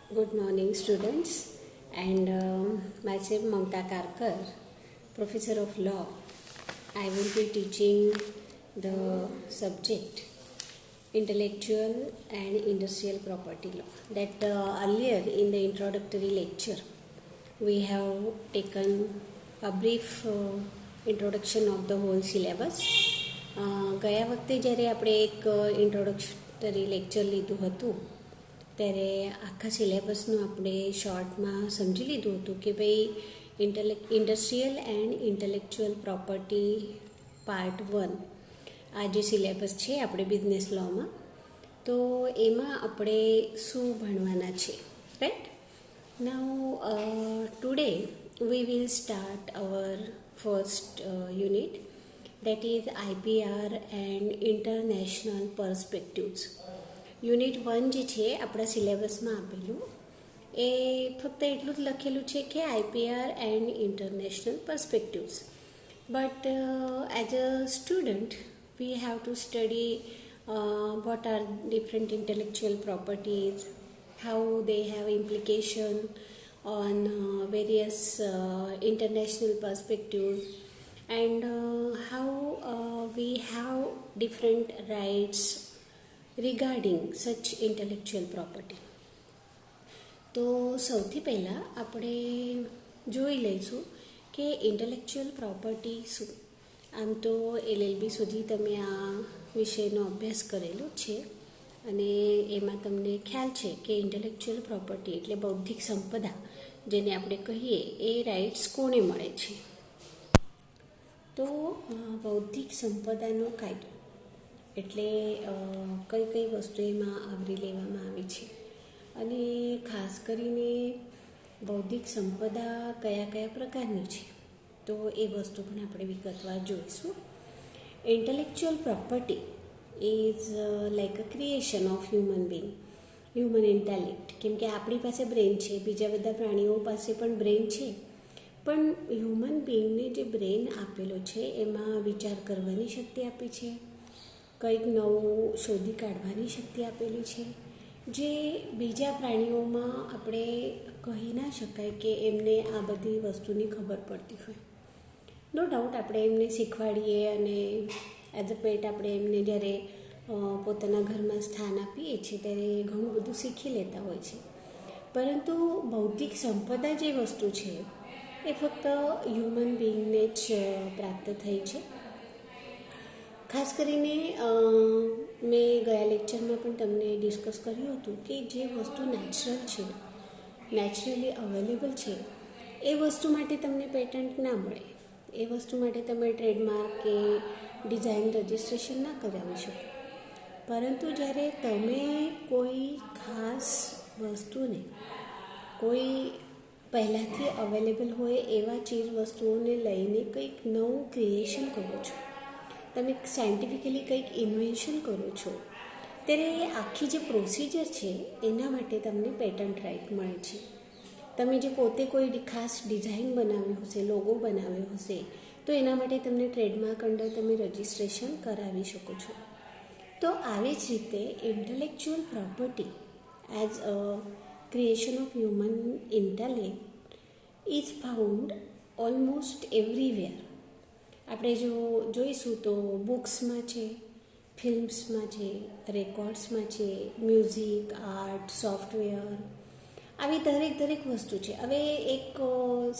Good morning, students, and myself Mamta Karkar, Professor of Law. I will be teaching the subject Intellectual and Industrial Property Law. That earlier in the introductory lecture, we have taken a brief introduction of the whole syllabus. ગયા વખતે જ્યારે આપણે એક introductory lecture લીધું હતું ત્યારે આખા સિલેબસનું આપણે શોર્ટમાં સમજી લીધું હતું કે ભાઈ industrial and intellectual property part 1 આ જે સિલેબસ છે આપણે બિઝનેસ લોમાં તો એમાં આપણે શું ભણવાના છે right now today we will start our first unit, that is IPR and International Perspectives. Unit 1 જે છે આપણા સિલેબસમાં આપેલું એ ફક્ત એટલું જ લખેલું છે કે IPR and international perspectives, but as a student we have to study what are different intellectual properties, how they have implication on various international perspectives, and how we have different rights regarding such intellectual property. તો સૌથી પહેલાં આપણે જોઈ લઈશું કે intellectual property શું. આમ તો LLB સુધી તમે આ વિષયનો અભ્યાસ કરેલો છે અને એમાં તમને ખ્યાલ છે કે ઇન્ટેલેક્ચ્યુઅલ પ્રોપર્ટી એટલે બૌદ્ધિક સંપદા જેને આપણે કહીએ એ રાઇટ્સ કોને મળે છે. તો બૌદ્ધિક સંપદાનો કાયદો એટલે કઈ કઈ વસ્તુ એમાં આવરી લેવામાં આવી છે અને ખાસ કરીને બૌદ્ધિક સંપદા કયા કયા પ્રકારની છે તો એ વસ્તુ પણ આપણે વિગતવાર જોઈશું. Intellectual property is like a creation of human being, human intellect. કેમ કે આપણી પાસે બ્રેન છે, બીજા બધા પ્રાણીઓ પાસે પણ બ્રેન છે, પણ હ્યુમન બિંગને જે બ્રેન આપેલો છે એમાં વિચાર કરવાની શક્તિ આપી છે, કંઈક નવું શોધી કાઢવાની શક્તિ આપેલી છે જે બીજા પ્રાણીઓમાં આપણે કહી ના શકાય કે એમને આ બધી વસ્તુની ખબર પડતી હોય. નો ડાઉટ આપણે એમને શીખવાડીએ અને એઝ અ પેટ આપણે એમને જ્યારે પોતાના ઘરમાં સ્થાન આપીએ છીએ ત્યારે ઘણું બધું શીખી લેતા હોય છે, પરંતુ બૌદ્ધિક સંપદા જે વસ્તુ છે એ ફક્ત હ્યુમન બિંગને જ પ્રાપ્ત થઈ છે. ખાસ કરીને મેં ગયા લેક્ચરમાં પણ તમને ડિસ્કસ કર્યું હતું કે જે વસ્તુ નેચરલ છે, નેચરલી અવેલેબલ છે, એ વસ્તુ માટે તમને પેટન્ટ ના મળે, એ વસ્તુ માટે તમે ટ્રેડમાર્ક કે ડિઝાઇન રજિસ્ટ્રેશન ના કરાવી શકો. પરંતુ જ્યારે તમે કોઈ ખાસ વસ્તુને કોઈ પહેલાંથી અવેલેબલ હોય એવા ચીજ વસ્તુઓને લઈને કંઈક નવું ક્રિએશન કરો છો, તમે સાયન્ટિફિકલી કંઈક ઇન્વેન્શન કરો છો, ત્યારે એ આખી જે પ્રોસિજર છે એના માટે તમને પેટન્ટ રાઇટ મળે છે. તમે જે પોતે કોઈ ખાસ ડિઝાઇન બનાવ્યું હશે, લોગો બનાવ્યો હશે, તો એના માટે તમને ટ્રેડમાર્ક અંડર તમે રજિસ્ટ્રેશન કરાવી શકો છો. તો આવી જ રીતે intellectual property as a creation of human intellect is found almost everywhere. આપણે જો જોઈશું તો બુક્સમાં છે, ફિલ્મ્સમાં છે, રેકોર્ડ્સમાં છે, મ્યુઝિક, આર્ટ, સોફ્ટવેર, આવી દરેક વસ્તુ છે. હવે એક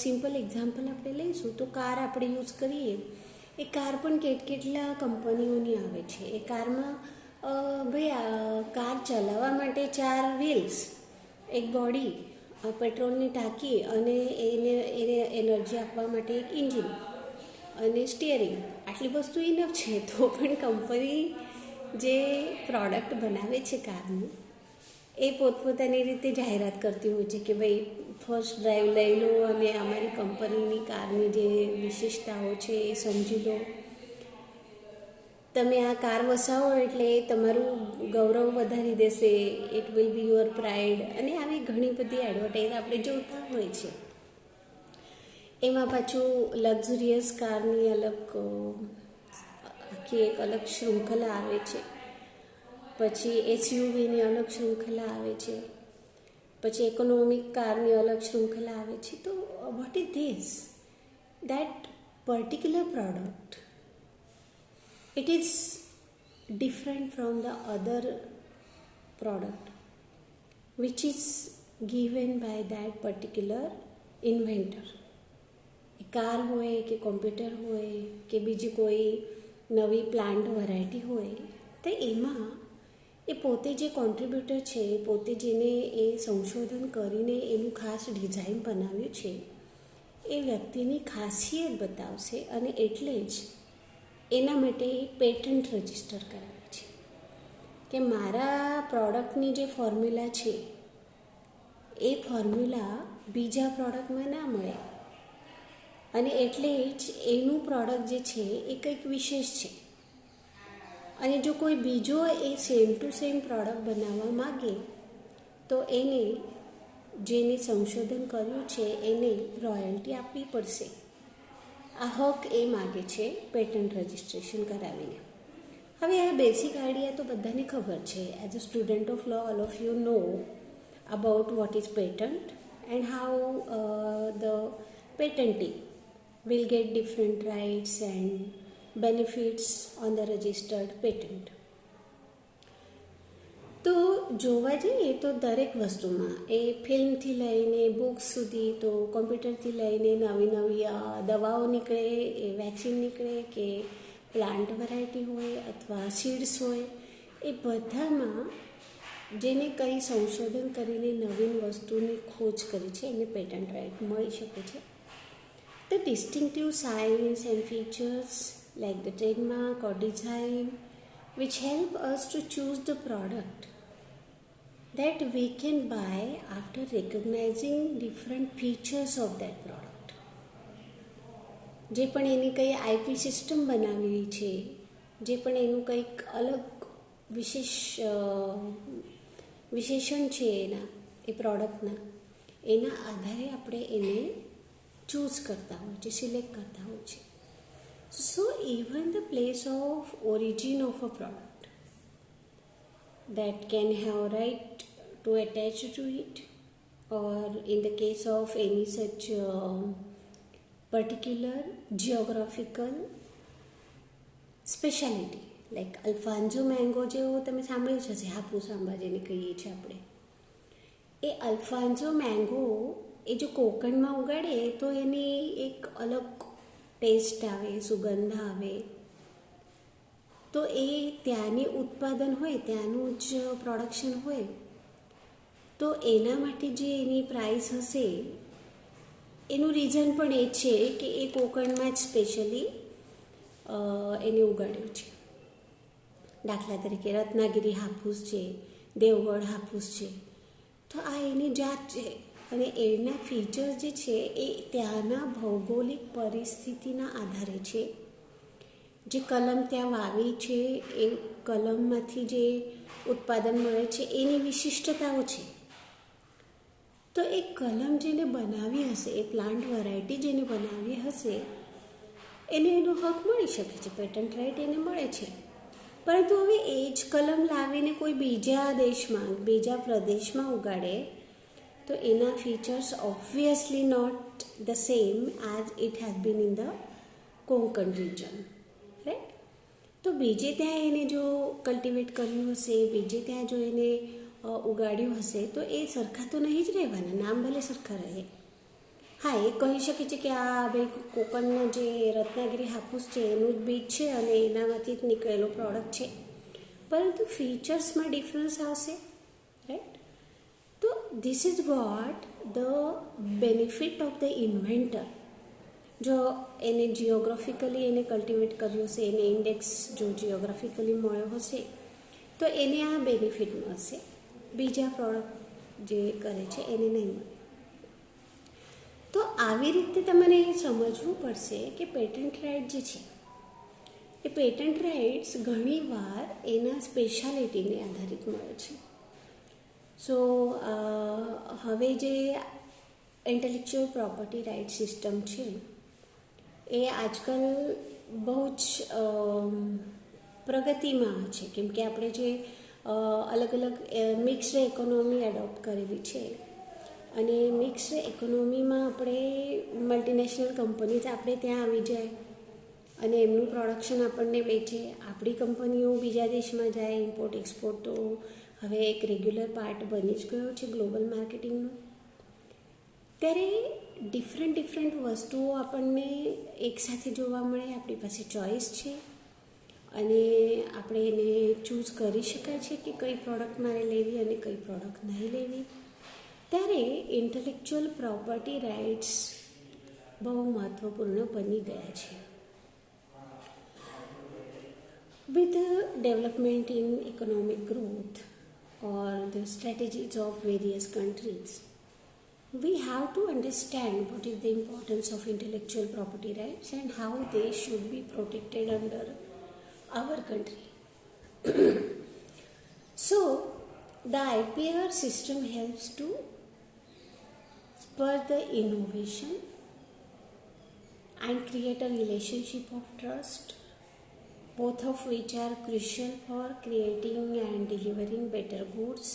સિમ્પલ એક્ઝામ્પલ આપણે લઈશું તો કાર આપણે યુઝ કરીએ, એ કાર પણ કેટલા કંપનીઓની આવે છે. એ કારમાં ભાઈ કાર ચલાવવા માટે 4 વ્હીલ્સ, એક બોડી, પેટ્રોલની ટાંકી અને એને એનર્જી આપવા માટે એક ઇન્જિન અને સ્ટિયરિંગ, આટલી વસ્તુ ઇનફ છે. તો પણ કંપની જે પ્રોડક્ટ બનાવે છે કારનું એ પોતપોતાની રીતે જાહેરાત કરતી હોય છે કે ભાઈ ફર્સ્ટ ડ્રાઈવ લઈ લો અને અમારી કંપનીની કારની જે વિશેષતાઓ છે એ સમજી લો, તમે આ કાર વસાવો એટલે તમારું ગૌરવ વધારી દેશે, it will be your pride, અને આવી ઘણી બધી એડવર્ટાઇઝ આપણે જોતા હોય છે. એમાં પાછું લક્ઝરિયસ કારની અલગ આખી એક અલગ શૃંખલા આવે છે, પછી SUVની અલગ શૃંખલા આવે છે, પછી ઇકોનોમિક કારની અલગ શૃંખલા આવે છે. તો what is this? That particular product, it is different from the other product which is given by that particular inventor. Car હોય કે કોમ્પ્યુટર હોય કે બીજી કોઈ નવી પ્લાન્ટ વેરાયટી હોય, તો એમાં એ પોતે જે કોન્ટ્રીબ્યુટર છે, પોતે જેને એ સંશોધન કરીને એનું ખાસ ડિઝાઇન બનાવ્યું છે, એ વ્યક્તિની ખાસિયત બતાવશે અને એટલે જ એના માટે પેટન્ટ રજિસ્ટર કરાવે છે કે મારા પ્રોડક્ટની જે ફોર્મ્યુલા છે એ ફોર્મ્યુલા બીજા પ્રોડક્ટમાં ના મળે, અને એટલે જ એનું પ્રોડક્ટ જે છે એ કંઈક વિશેષ છે. અને જો કોઈ બીજો એ સેમ ટુ સેમ પ્રોડક્ટ બનાવવા માગે તો એને, જેને સંશોધન કર્યું છે, એને રોયલ્ટી આપવી પડશે. આ હક એ માગે છે પેટન્ટ રજિસ્ટ્રેશન કરાવીને. હવે આ બેસિક આઈડિયા તો બધાને ખબર છે. As a student of law, all of you know about what is patent and how the patentee will get different rights and benefits on the registered patent. તો જોવા જઈએ તો દરેક વસ્તુમાં, એ ફિલ્મથી લઈને બુક્સ સુધી, તો કોમ્પ્યુટરથી લઈને નવી નવી દવાઓ નીકળે, એ વેક્સિન નીકળે કે પ્લાન્ટ વેરાયટી હોય અથવા સીડ્સ હોય, એ બધામાં જેને કંઈ સંશોધન કરીને નવીન વસ્તુની ખોજ કરી છે એને પેટન્ટ રાઇટ મળી શકે છે. The distinctive signs and features like the trademark or design which help us to choose the product that we can buy after recognizing different features of that product. જે પણ એની કંઈ આઈપી સિસ્ટમ બનાવેલી છે, જે પણ એનું કંઈક અલગ વિશેષણ છે એના, એ પ્રોડક્ટના, એના આધારે આપણે એને ચૂઝ કરતા હોય છે, સિલેક્ટ કરતા હોય છે. સો even the place of origin of a product that can have right to attach to it, or in the case of any such particular geographical speciality like Alphonso mango, જેવો તમે સાંભળ્યું છે, હાપુસ આંબા જેને કહીએ છીએ આપણે. એ અલ્ફાન્સો મેંગો એ જો કોકણમાં ઉગાડે તો એની એક અલગ ટેસ્ટ આવે, સુગંધ આવે. તો એ ત્યાંની ઉત્પાદન હોય, ત્યાંનું જ પ્રોડક્શન હોય, તો એના માટે જે એની પ્રાઇસ હશે એનું રીઝન પણ એ છે કે એ કોકણમાં જ સ્પેશિયલી એને ઉગાડ્યું છે. દાખલા તરીકે રત્નાગીરી હાફૂસ છે, દેવગઢ હાફૂસ છે, તો આ એની જાત છે અને એના ફીચર્સ જે છે એ ત્યાંના ભૌગોલિક પરિસ્થિતિના આધારે છે. જે કલમ ત્યાં વાવી છે, એ કલમમાંથી જે ઉત્પાદન મળે છે એની વિશિષ્ટતાઓ છે. તો એ કલમ જેને બનાવી હશે, એ પ્લાન્ટ વેરાયટી જેને બનાવી હશે, એને એનો હક મળી શકે છે, પેટન્ટ રાઇટ એને મળે છે. પરંતુ હવે એ જ કલમ લાવીને કોઈ બીજા દેશમાં, બીજા પ્રદેશમાં ઉગાડે તો એના features obviously not the same as it has been in the Konkan region, right? તો બીજે ત્યાં એને જો કલ્ટિવેટ કર્યું હશે, બીજે ત્યાં જો એને ઉગાડ્યું હશે, તો એ સરખા તો નહીં જ રહેવાના, નામ ભલે સરખા રહે. હા, એ કહી શકે છે કે આ ભાઈ કોકણનો જે રત્નાગીરી હાફૂસ છે એનું જ બીજ છે અને એનામાંથી જ નીકળેલો પ્રોડક્ટ છે, પરંતુ ફીચર્સમાં ડિફરન્સ આવશે, રાઈટ? તો this is what the benefit of the inventor. જો એને જિયોગ્રાફિકલી એને કલ્ટિવેટ કર્યું હશે, એને ઇન્ડેક્સ જો જિયોગ્રાફિકલી મળ્યો હશે, તો એને આ બેનિફિટ મળશે, બીજા પ્રોડક્ટ જે કરે છે એને નહીં મળે. તો આવી રીતે તમારે સમજવું પડશે કે પેટન્ટ રાઇટ જે છે એ પેટન્ટ રાઇટ્સ ઘણીવાર એના સ્પેશિયાલિટીને આધારિત મળે છે. સો હવે જે ઇન્ટેલેક્ચ્યુઅલ પ્રોપર્ટી રાઇટ સિસ્ટમ છે એ આજકાલ બહુ જ પ્રગતિમાં છે, કેમ કે આપણે જે અલગ અલગ મિક્સ્ડ ઇકોનોમી એડોપ્ટ કરેલી છે, અને મિક્સ્ડ ઇકોનોમીમાં આપણે મલ્ટીનેશનલ કંપનીઝ આપણે ત્યાં આવી જાય અને એમનું પ્રોડક્શન આપણને વેચે, આપણી કંપનીઓ બીજા દેશમાં જાય. ઇમ્પોર્ટ એક્સપોર્ટ તો હવે એક રેગ્યુલર પાર્ટ બની જ ગયો છે ગ્લોબલ માર્કેટિંગનો. ત્યારે ડિફરન્ટ વસ્તુઓ આપણને એકસાથે જોવા મળે. આપણી પાસે ચોઈસ છે અને આપણે એને ચૂઝ કરી શકાય છે કે કઈ પ્રોડક્ટ મારે લેવી અને કઈ પ્રોડક્ટ નહીં લેવી. ત્યારે ઇન્ટેલેક્ચ્યુઅલ પ્રોપર્ટી રાઇટ્સ બહુ મહત્ત્વપૂર્ણ બની ગયા છે. With the development in economic growth or the strategies of various countries, we have to understand what is the importance of intellectual property rights and how they should be protected under our country. So, the IPR system helps to spur the innovation and create a relationship of trust, both of which are crucial for creating and delivering better goods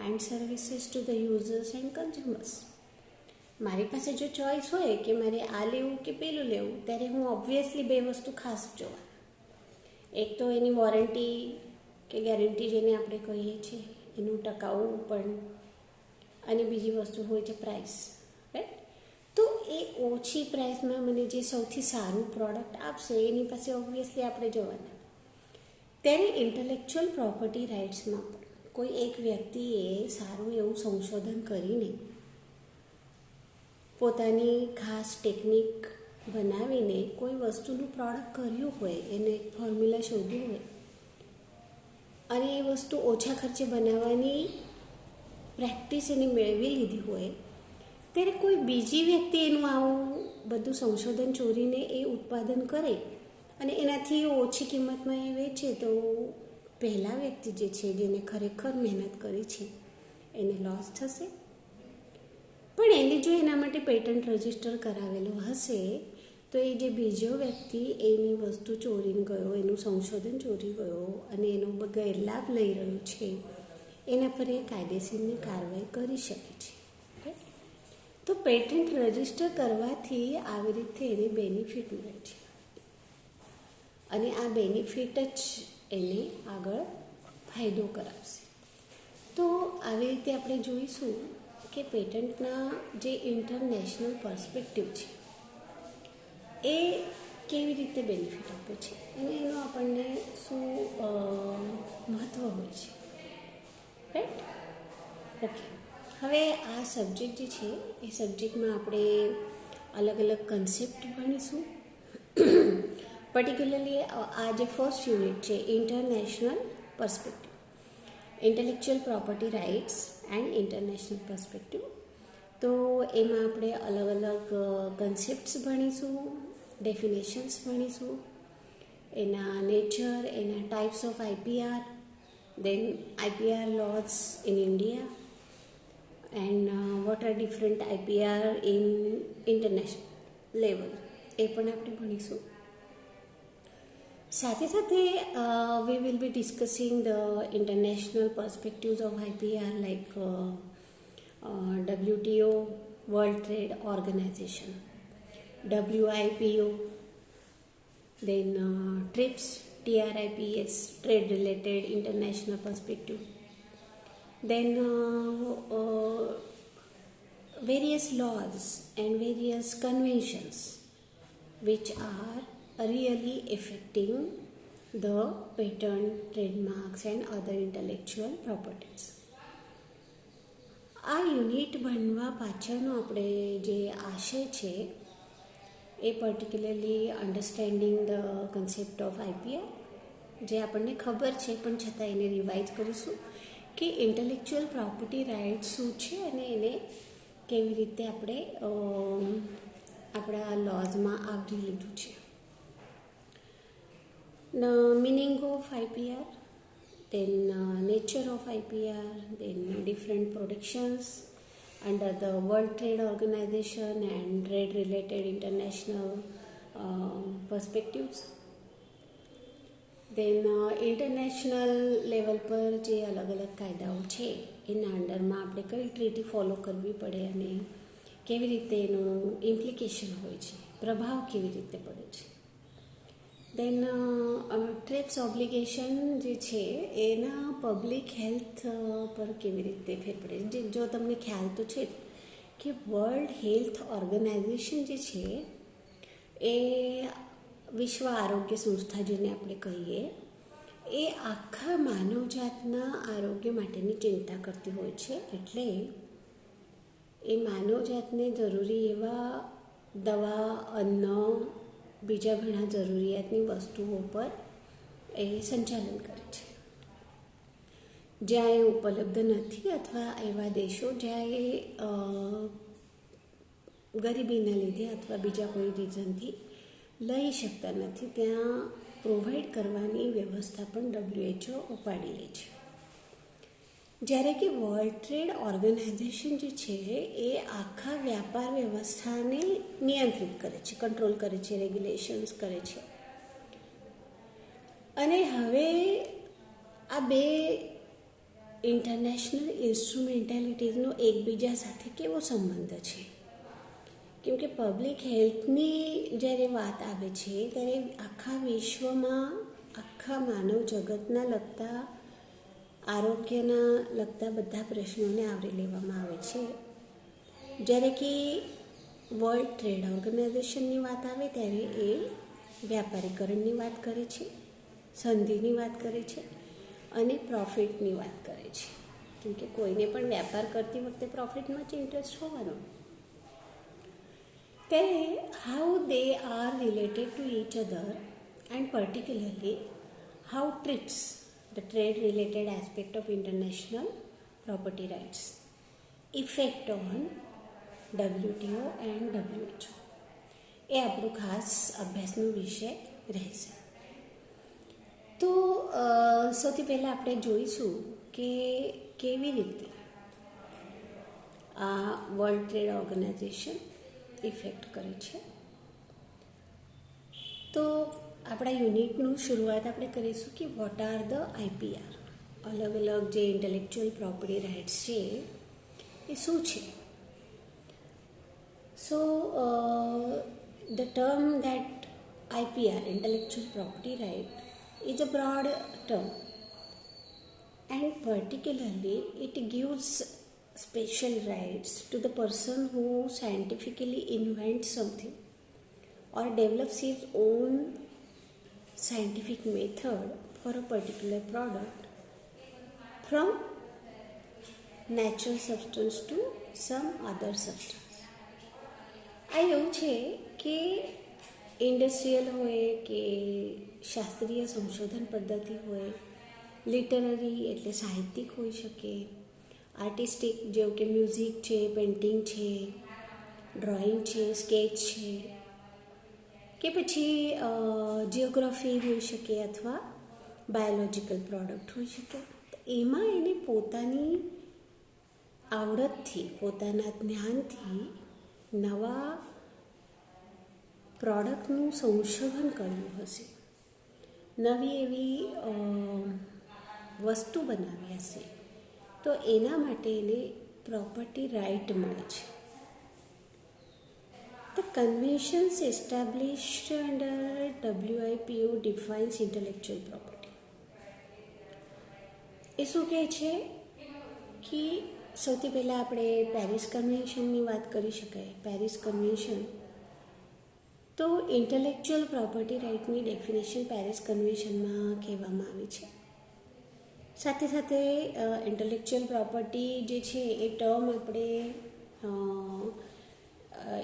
and services to the users and consumers. મારી પાસે જો choice હોય કે મારે આ લેવું કે પેલું લેવું, ત્યારે હું ઓબ્વિયસલી બે વસ્તુ ખાસ જોવા. એક તો એની વોરંટી કે ગેરંટી જેને આપણે કહીએ છીએ એનું ટકાઉ પણ, અને બીજી વસ્તુ હોય છે પ્રાઇસ. રાઈટ? તો એ ઓછી પ્રાઇસમાં મને જે સૌથી સારું પ્રોડક્ટ આપશે એની પાસે ઓબ્વિયસલી આપણે જવાના. ત્યારે ઇન્ટેલેક્ચ્યુઅલ પ્રોપર્ટી રાઇટ્સમાં પણ કોઈ એક વ્યક્તિએ સારું એવું સંશોધન કરીને પોતાની ખાસ ટેકનિક બનાવીને કોઈ વસ્તુનું પ્રોડક્ટ કર્યું હોય, એને એક ફોર્મ્યુલા શોધ્યું હોય અને એ વસ્તુ ઓછા ખર્ચે બનાવવાની પ્રેક્ટિસ એની મેળવી લીધી હોય, ત્યારે કોઈ બીજી વ્યક્તિ એનું આવું બધું સંશોધન ચોરીને એ ઉત્પાદન કરે અને એનાથી ઓછી કિંમતમાં એ વેચે, તો પહેલા વ્યક્તિ જે છે જેને ખરેખર મહેનત કરી છે એને લોસ થશે. પણ એને જો એના માટે પેટન્ટ રજિસ્ટર કરાવેલો હશે તો એ જે બીજો વ્યક્તિ એની વસ્તુ ચોરીને ગયો, એનું સંશોધન ચોરી ગયો અને એનો ગેરલાભ લઈ રહ્યો છે, એના પર એ કાયદેસરની કાર્યવાહી કરી શકે છે. તો પેટન્ટ રજિસ્ટર કરવાથી આવી રીતે એને બેનિફિટ મળે છે અને આ બેનિફિટ જ એને આગળ ફાયદો કરાવશે. તો આવી રીતે આપણે જોઈશું કે પેટન્ટના જે ઇન્ટરનેશનલ પર્સપેક્ટિવ છે એ કેવી રીતે બેનિફિટ આપે છે અને એનું આપણને શું મહત્ત્વ હોય છે. રાઈટ? ઓકે, હવે આ સબ્જેક્ટ જે છે એ સબ્જેક્ટમાં આપણે અલગ અલગ કન્સેપ્ટ ભણીશું. પર્ટિક્યુલરલી આ જે ફર્સ્ટ યુનિટ છે international perspective, intellectual property rights and international perspective. તો એમાં આપણે અલગ અલગ કન્સેપ્ટ્સ ભણીશું, ડેફિનેશન્સ ભણીશું, એના નેચર, એના types of IPR, then IPR laws in India and what are different IPR in international level, એ પણ આપણે ભણીશું. સાથે સાથે we will be discussing the international perspectives of IPR like WTO, World Trade Organization, WIPO, then TRIPS, TRIPS, Trade Related International Perspective, then various laws and various conventions which are really affecting the patent, trademarks and other intellectual properties. આ unit બનવા પાછળનો આપણે જે આશય છે એ particularly understanding the concept of IPR, જે આપણને ખબર છે પણ છતાં એને રિવાઇઝ કરીશું કે ઇન્ટેલેક્ચ્યુઅલ પ્રોપર્ટી રાઇટ શું છે અને એને કેવી રીતે આપણે આપણા લોઝમાં આવરી લીધું છે. Meaning of IPR, then nature of IPR, then different protections under the World Trade Organization and trade related international perspectives. Then international level પર જે અલગ અલગ કાયદાઓ છે એના અંડરમાં આપણે કઈ ટ્રીટી ફોલો કરવી પડે અને કેવી રીતે એનું ઇમ્પ્લિકેશન હોય છે, પ્રભાવ કેવી રીતે પડે છે. દેન ટ્રીપ્સ ઓબ્લિગેશન જે છે એના પબ્લિક હેલ્થ પર કેવી રીતે ફેર પડે. જો તમને ખ્યાલ તો છે કે વર્લ્ડ હેલ્થ ઓર્ગેનાઇઝેશન જે છે એ વિશ્વ આરોગ્ય સંસ્થા જેને આપણે કહીએ, એ આખા માનવજાતના આરોગ્ય માટેની ચિંતા કરતી હોય છે. એટલે એ માનવજાતને જરૂરી એવા દવા, અન્ન, બીજા ઘણા જરૂરિયાતની વસ્તુઓ પર એ સંચાલન કરે છે. જ્યાં એ ઉપલબ્ધ નથી અથવા એવા દેશો જ્યાં એ ગરીબીના લીધે અથવા બીજા કોઈ રીઝનથી લઈ શકતા નથી, ત્યાં પ્રોવાઈડ કરવાની વ્યવસ્થા પણ WHO ઉપાડી લે છે. જ્યારે કે વર્લ્ડ ટ્રેડ ઓર્ગેનાઇઝેશન જે છે એ આખા વ્યાપાર વ્યવસ્થાને નિયંત્રિત કરે છે, કંટ્રોલ કરે છે, રેગ્યુલેશન્સ કરે છે. અને હવે આ બે ઇન્ટરનેશનલ ઇન્સ્ટ્રુમેન્ટાલિટીઝનો એકબીજા સાથે કેવો સંબંધ છે? કેમ કે પબ્લિક હેલ્થની જ્યારે વાત આવે છે ત્યારે આખા વિશ્વમાં આખા માનવ જગતના લગતા આરોગ્યના લગતા બધા પ્રશ્નોને આવરી લેવામાં આવે છે. જ્યારે કે વર્લ્ડ ટ્રેડ ઓર્ગેનાઇઝેશનની વાત આવે ત્યારે એ વ્યાપારીકરણની વાત કરે છે, સંધિની વાત કરે છે અને પ્રોફિટની વાત કરે છે. કેમ કે કોઈને પણ વ્યાપાર કરતી વખતે પ્રોફિટમાં જ ઇન્ટરેસ્ટ હોવાનો. ત્યારે how they are related to each other and particularly how TRIPS the trade related aspect of international property rights effect on WTO and WHO. એ આપણું ખાસ અભ્યાસનો વિષય રહેશે. તો સૌથી પહેલાં આપણે જોઈશું કે કેવી રીતે આ વર્લ્ડ ટ્રેડ ઓર્ગેનાઇઝેશન ઇફેક્ટ કરે છે. તો આપણા યુનિટનું શરૂઆત આપણે કરીશું કે વોટ આર ધ IPR, અલગ અલગ જે ઇન્ટેલેક્ચ્યુઅલ પ્રોપર્ટી રાઇટ્સ છે એ શું છે. So the term that IPR, intellectual property right, is a broad term and particularly it gives special rights to the person who scientifically invents something or develops his own scientific method for a particular product from natural substance to some other substance. આ એવું છે કે industrial હોય કે શાસ્ત્રીય સંશોધન પદ્ધતિ હોય, લિટરરી એટલે સાહિત્યિક હોઈ શકે, આર્ટિસ્ટિક જેવું કે મ્યુઝિક છે, પેઇન્ટિંગ છે, ડ્રોઈંગ છે, સ્કેચ છે, કે પછી જિયોગ્રાફી હોઈ શકે અથવા બાયોલોજિકલ પ્રોડક્ટ હોઈ શકે. એમાં એને પોતાની આવડતથી, પોતાના જ્ઞાનથી નવા પ્રોડક્ટનું સંશોધન કર્યું હશે, નવી એવી વસ્તુ બનાવી હશે, તો એના માટે એને પ્રોપર્ટી રાઇટ મળે છે. The conventions established under WIPO defines intellectual property. એ શું કહે છે કે સૌથી પહેલાં આપણે પેરિસ કન્વેન્શનની વાત કરી શકાય. પેરિસ કન્વેન્શન તો ઇન્ટેલેક્ચ્યુઅલ પ્રોપર્ટી રાઇટની ડેફિનેશન પેરિસ કન્વેન્શનમાં કહેવામાં આવી છે. સાથે સાથે ઇન્ટેલેક્ચ્યુઅલ પ્રોપર્ટી જે છે એ ટર્મ આપણે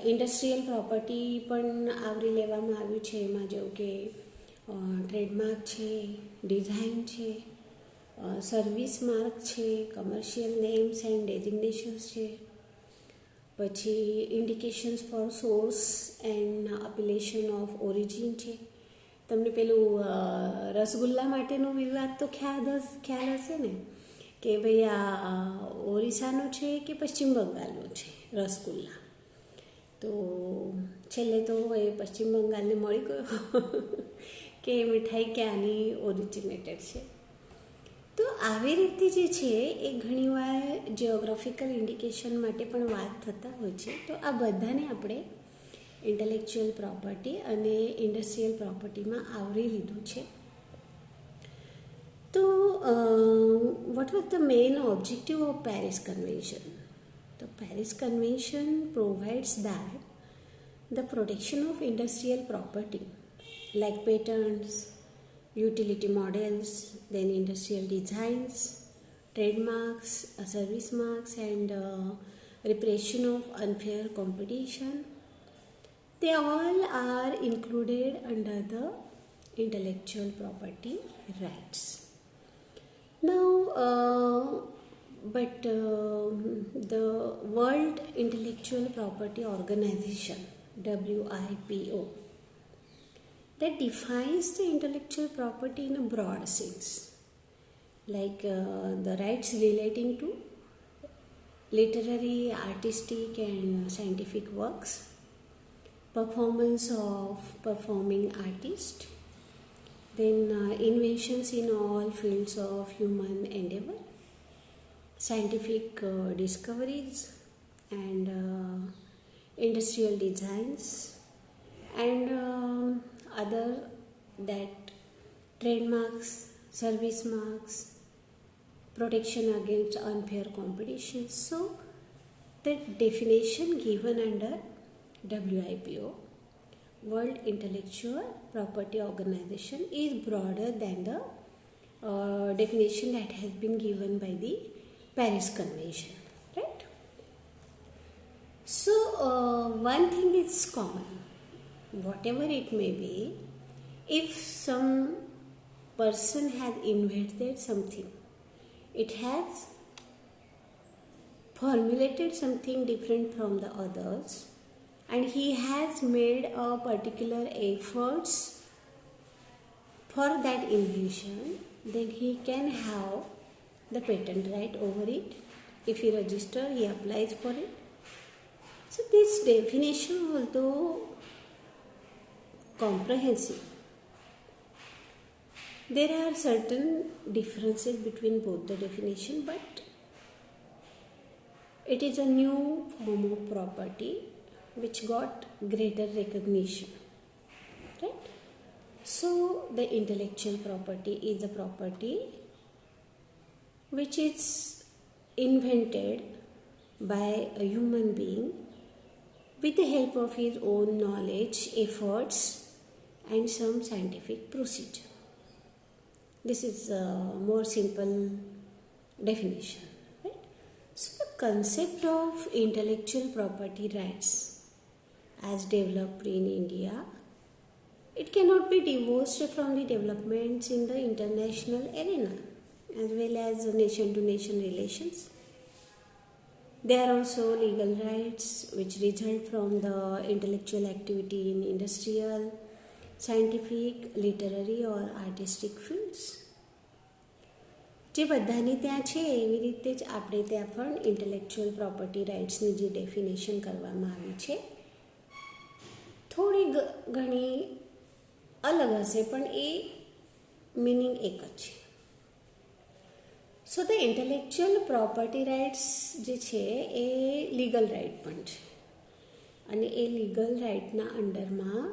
ઇન્ડસ્ટ્રીયલ પ્રોપર્ટી પણ આવરી લેવામાં આવ્યું છે. એમાં જેવું કે ટ્રેડમાર્ક છે, ડિઝાઇન છે, સર્વિસ માર્ક છે, કમર્શિયલ નેમ્સ એન્ડ ડેઝિગ્નેશન્સ છે, પછી indications for source and appellation of origin છે. તમને પેલું રસગુલ્લા માટેનો વિવાદ તો ખ્યાલ હશે ને કે ભાઈ આ ઓરિસ્સાનો છે કે પશ્ચિમ બંગાળનો છે રસગુલ્લા. તો છેલ્લે તો એ પશ્ચિમ બંગાળને મળી ગયો કે એ મીઠાઈ ક્યાંની ઓરિજિનેટેડ છે. તો આવી રીતે જે છે એ ઘણીવાર જિયોગ્રાફિકલ ઇન્ડિકેશન માટે પણ વાત થતા હોય છે. તો આ બધાને આપણે ઇન્ટેલેક્ચ્યુઅલ પ્રોપર્ટી અને ઇન્ડસ્ટ્રીયલ પ્રોપર્ટીમાં આવરી લીધું છે. તો what was the main objective of Paris Convention? The Paris Convention provides that the protection of industrial property like patents, utility models, then industrial designs, trademarks, service marks, and repression of unfair competition, they all are included under the intellectual property rights. Now, the World Intellectual Property Organization, WIPO, that defines the intellectual property in a broad sense, like the rights relating to literary, artistic, and scientific works, performance of performing artists, then inventions in all fields of human endeavor, scientific discoveries, and industrial designs, and other that trademarks, service marks, protection against unfair competition. So the definition given under WIPO, World Intellectual Property Organization, is broader than the definition that has been given by the Paris Convention, right? So one thing is common, whatever it may be. If some person has invented something, it has formulated something different from the others, and he has made a particular efforts for that invention, then he can have the patent right over it. If he registers, he applies for it. So this definition, although comprehensive, there are certain differences between both the definition, but it is a new form of property which got greater recognition, right? So the intellectual property is a property which is invented by a human being with the help of his own knowledge, efforts, and some scientific procedure. This is a more simple definition, right? So the concept of intellectual property rights as developed in India, it cannot be divorced from the developments in the international arena as well as nation-to-nation relations. There are also legal rights which result from the intellectual activity in industrial, scientific, literary or artistic fields. જે બધાની ત્યાં છે એવી રીતે જ આપણે ત્યાં પણ ઇન્ટેલેક્ચ્યુઅલ પ્રોપર્ટી રાઇટ્સની જે ડેફિનેશન કરવામાં આવી છે થોડી ઘણી અલગ હશે પણ એ મિનિંગ એક જ છે. So the intellectual property rights જે છે એ લીગલ રાઇટ પણ છે અને એ લીગલ રાઇટના અંડરમાં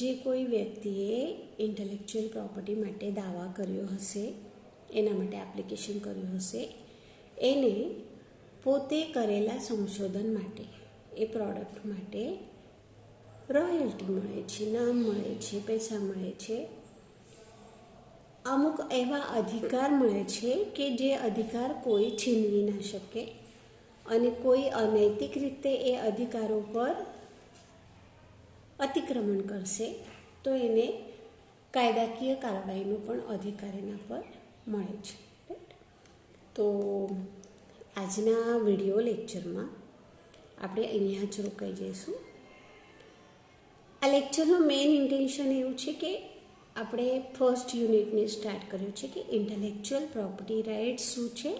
જે કોઈ વ્યક્તિએ ઇન્ટેલેક્ચ્યુઅલ પ્રોપર્ટી માટે દાવા કર્યો હશે, એના માટે એપ્લિકેશન કર્યું હશે, એને પોતે કરેલા સંશોધન માટે એ પ્રોડક્ટ માટે રોયલ્ટી મળે છે, નામ મળે છે, પૈસા મળે છે, અમુક એવા અધિકાર મળે છે કે જે અધિકાર કોઈ છીનવી ના શકે અને કોઈ અનૈતિક રીતે એ અધિકારો પર અતિક્રમણ કરશે તો એને કાયદાકીય કાર્યવાહીનો પણ અધિકાર એના પર મળે છે, રાઈટ? તો આજના વિડીયો લેક્ચરમાં આપણે અહીંયા જ રોકાઈ જઈશું. આ લેક્ચરનું મેઇન ઇન્ટેન્શન એવું છે કે આપણે ફર્સ્ટ યુનિટને સ્ટાર્ટ કર્યું છે કે ઇન્ટેલેક્ચ્યુઅલ પ્રોપર્ટી રાઇટ્સ શું છે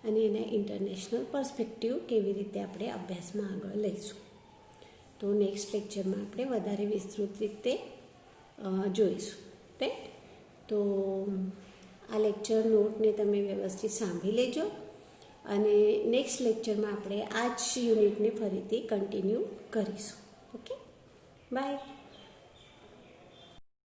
અને એના ઇન્ટરનેશનલ પર્સ્પેક્ટિવ કેવી રીતે આપણે અભ્યાસમાં આગળ લઈશું. તો નેક્સ્ટ લેક્ચરમાં આપણે વધારે વિસ્તૃત રીતે જોઈશું, રાઈટ? તો આ લેક્ચર નોટને તમે વ્યવસ્થિત સાંભળી લેજો અને નેક્સ્ટ લેક્ચરમાં આપણે આ જ યુનિટને ફરીથી કન્ટિન્યુ કરીશું. Okay, by.